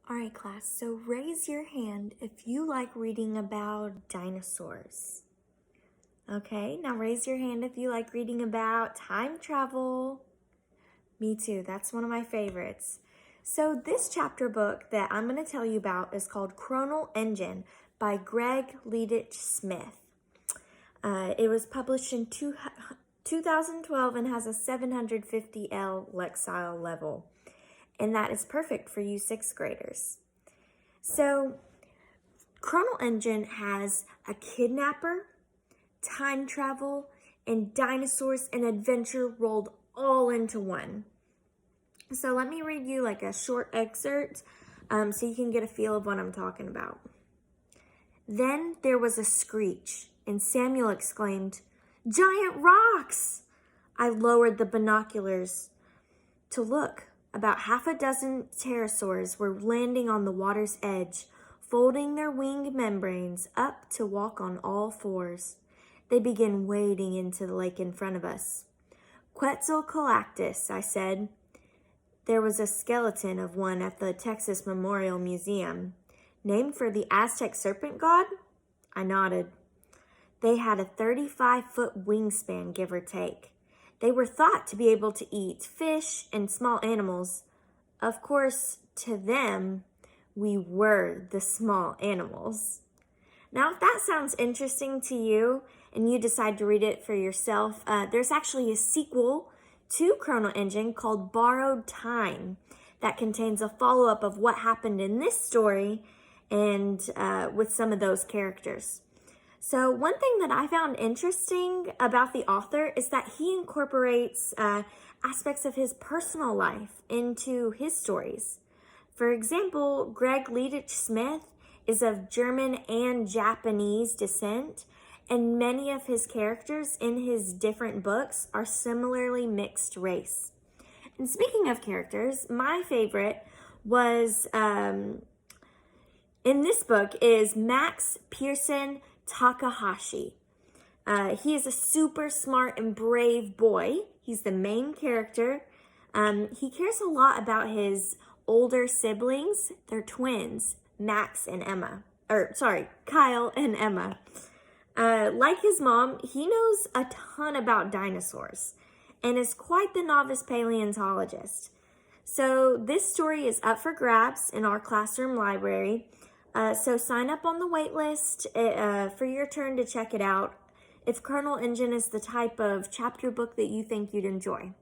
All right, class, so raise your hand if you like reading about dinosaurs. Okay, now raise your hand if you like reading about time travel. Me too, that's one of my favorites. So this chapter book that I'm going to tell you about is called Chronal Engine by Greg Leadich Smith. It was published in 2012 and has a 750L Lexile level. And that is perfect for you 6th graders. So, Chronal Engine has a kidnapper, time travel, and dinosaurs and adventure rolled all into one. So let me read you like a short excerpt so you can get a feel of what I'm talking about. Then there was a screech, and Samuel exclaimed, "Giant rocks!" I lowered the binoculars to look. About half a dozen pterosaurs were landing on the water's edge, folding their wing membranes up to walk on all fours. They began wading into the lake in front of us. Quetzalcoatlus, I said. There was a skeleton of one at the Texas Memorial Museum. Named for the Aztec serpent god? I nodded. They had a 35-foot wingspan, give or take. They were thought to be able to eat fish and small animals. Of course, to them, we were the small animals. Now, if that sounds interesting to you and you decide to read it for yourself, there's actually a sequel to Chronal Engine called Borrowed Time that contains a follow-up of what happened in this story and with some of those characters. So one thing that I found interesting about the author is that he incorporates aspects of his personal life into his stories. For example, Greg Leadich Smith is of German and Japanese descent, and many of his characters in his different books are similarly mixed race. And speaking of characters, my favorite was, in this book, is Max Pearson Takahashi. He is a super smart and brave boy. He's the main character. He cares a lot about his older siblings. They're twins, Kyle and Emma. Like his mom, he knows a ton about dinosaurs and is quite the novice paleontologist. So this story is up for grabs in our classroom library. So sign up on the wait list for your turn to check it out if Chronal Engine is the type of chapter book that you think you'd enjoy.